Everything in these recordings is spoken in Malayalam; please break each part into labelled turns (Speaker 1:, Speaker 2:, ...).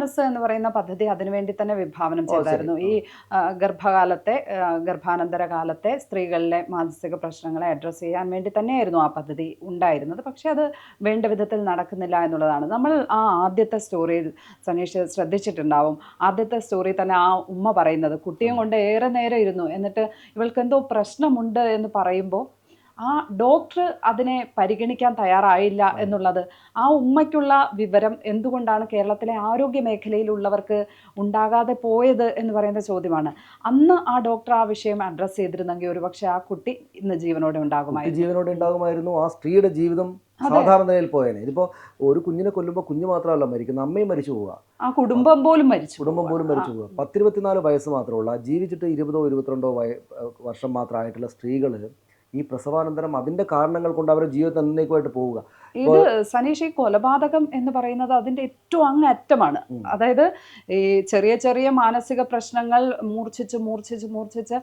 Speaker 1: മനസ്സ് എന്ന് പറയുന്ന പദ്ധതി അതിനുവേണ്ടി തന്നെ വിഭാവനം
Speaker 2: ഓ ശരി.
Speaker 1: ചെയ്തായിരുന്നു. ഈ ഗർഭാനന്തര കാലത്തെ സ്ത്രീകളിലെ മാനസിക പ്രശ്നങ്ങളെ അഡ്രസ്സ് ചെയ്യാൻ വേണ്ടി തന്നെയായിരുന്നു ആ പദ്ധതി ഉണ്ടായിരുന്നത്. പക്ഷെ അത് വേണ്ട വിധത്തിൽ നടക്കുന്നില്ല എന്നുള്ളതാണ്. നമ്മൾ ആ ആദ്യത്തെ സ്റ്റോറിയിൽ സനീഷ് ശ്രദ്ധിച്ചിട്ടുണ്ടാവും. ആദ്യത്തെ സ്റ്റോറി തന്നെ ആ ഉമ്മ പറയുന്നത് കുട്ടിയും കൊണ്ട് ഏറെ നേരം ഇരുന്നു, എന്നിട്ട് ഇവൾക്ക് എന്തോ പ്രശ്നമുണ്ട് എന്ന് പറയുമ്പോൾ ആ ഡോക്ടർ അതിനെ പരിഗണിക്കാൻ തയ്യാറായില്ല എന്നുള്ളത്, ആ ഉമ്മയ്ക്കുള്ള വിവരം എന്തുകൊണ്ടാണ് കേരളത്തിലെ ആരോഗ്യ മേഖലയിലുള്ളവർക്ക് ഉണ്ടാകാതെ പോയത് എന്ന് പറയുന്ന ചോദ്യമാണ്. അന്ന് ആ ഡോക്ടർ ആ വിഷയം അഡ്രസ്സ് ചെയ്തിരുന്നെങ്കിൽ ഒരുപക്ഷെ ആ കുട്ടി ഇന്ന് ജീവനോടെ
Speaker 2: കുട്ടി
Speaker 1: ഉണ്ടാകുമായിരുന്നു.
Speaker 2: ജീവനോടെ ഉണ്ടാകുമായിരുന്നു. ആ സ്ത്രീയുടെ ജീവിതം
Speaker 1: അതെ,
Speaker 2: സാധാരണ നിലയിൽ പോയേനെ. ഇതിപ്പോ ഒരു കുഞ്ഞിനെ കൊല്ലുമ്പോൾ കുഞ്ഞ് മാത്രമല്ല മരിക്കുന്നത്, അമ്മയും മരിച്ചു പോവുക,
Speaker 1: ആ കുടുംബം പോലും മരിച്ചു
Speaker 2: കുടുംബം
Speaker 1: പോവുക.
Speaker 2: പോലും മരിച്ചു പോവുക. 10-24 വയസ്സ് മാത്രമുള്ള, ജീവിച്ചിട്ട് 20-22 വർഷം മാത്രമായിട്ടുള്ള സ്ത്രീകൾ ഈ പ്രസവാനന്തരം അതിൻ്റെ കാരണങ്ങൾ കൊണ്ട് അവരുടെ ജീവിതത്തിൽ എന്നേക്കുമായിട്ട് പോവുക.
Speaker 1: ഇത് സനീഷ്, ഈ കൊലപാതകം എന്ന് പറയുന്നത് അതിൻ്റെ ഏറ്റവും അങ്ങറ്റമാണ്. അതായത് ഈ ചെറിയ ചെറിയ മാനസിക പ്രശ്നങ്ങൾ മൂർച്ഛിച്ച് മൂർച്ഛിച്ച് മൂർച്ഛിച്ച്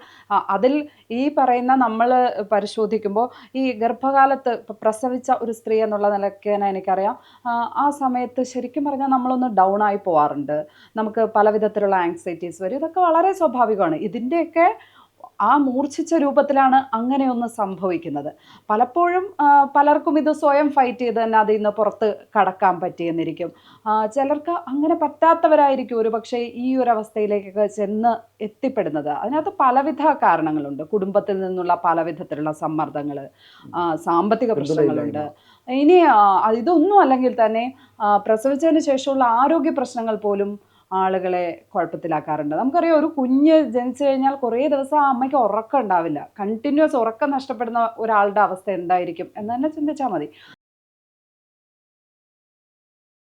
Speaker 1: അതിൽ ഈ പറയുന്ന നമ്മൾ പരിശോധിക്കുമ്പോൾ ഈ ഗർഭകാലത്ത് പ്രസവിച്ച ഒരു സ്ത്രീ എന്നുള്ള നിലയ്ക്ക് തന്നെ എനിക്കറിയാം, ആ സമയത്ത് ശരിക്കും പറഞ്ഞാൽ നമ്മളൊന്ന് ഡൗൺ ആയി പോവാറുണ്ട്. നമുക്ക് പല വിധത്തിലുള്ള ആങ്സൈറ്റീസ് വരും. ഇതൊക്കെ വളരെ സ്വാഭാവികമാണ്. ഇതിൻ്റെയൊക്കെ ആ മൂർച്ഛിച്ച രൂപത്തിലാണ് അങ്ങനെയൊന്ന് സംഭവിക്കുന്നത്. പലപ്പോഴും പലർക്കും ഇത് സ്വയം ഫൈറ്റ് ചെയ്ത് തന്നെ അതിൽ നിന്ന് പുറത്ത് കടക്കാൻ പറ്റിയെന്നിരിക്കും. ചിലർക്ക് അങ്ങനെ പറ്റാത്തവരായിരിക്കും ഒരു പക്ഷേ ഈ ഒരു അവസ്ഥയിലേക്കൊക്കെ ചെന്ന് എത്തിപ്പെടുന്നത്. അതിനകത്ത് പലവിധ കാരണങ്ങളുണ്ട്. കുടുംബത്തിൽ നിന്നുള്ള പല വിധത്തിലുള്ള സമ്മർദ്ദങ്ങൾ, സാമ്പത്തിക പ്രശ്നങ്ങളുണ്ട്. ഇനി ഇതൊന്നും അല്ലെങ്കിൽ തന്നെ പ്രസവിച്ചതിന് ശേഷമുള്ള ആരോഗ്യ പ്രശ്നങ്ങൾ പോലും ആളുകളെ കുഴപ്പത്തിലാക്കാറുണ്ട്. നമുക്കറിയാം, ഒരു കുഞ്ഞ് ജനിച്ചു കഴിഞ്ഞാൽ കുറേ ദിവസം ആ അമ്മയ്ക്ക് ഉറക്കം ഉണ്ടാവില്ല. കണ്ടിന്യൂസ് ഉറക്കം നഷ്ടപ്പെടുന്ന ഒരാളുടെ അവസ്ഥ എന്തായിരിക്കും എന്ന് തന്നെ ചിന്തിച്ചാൽ മതി.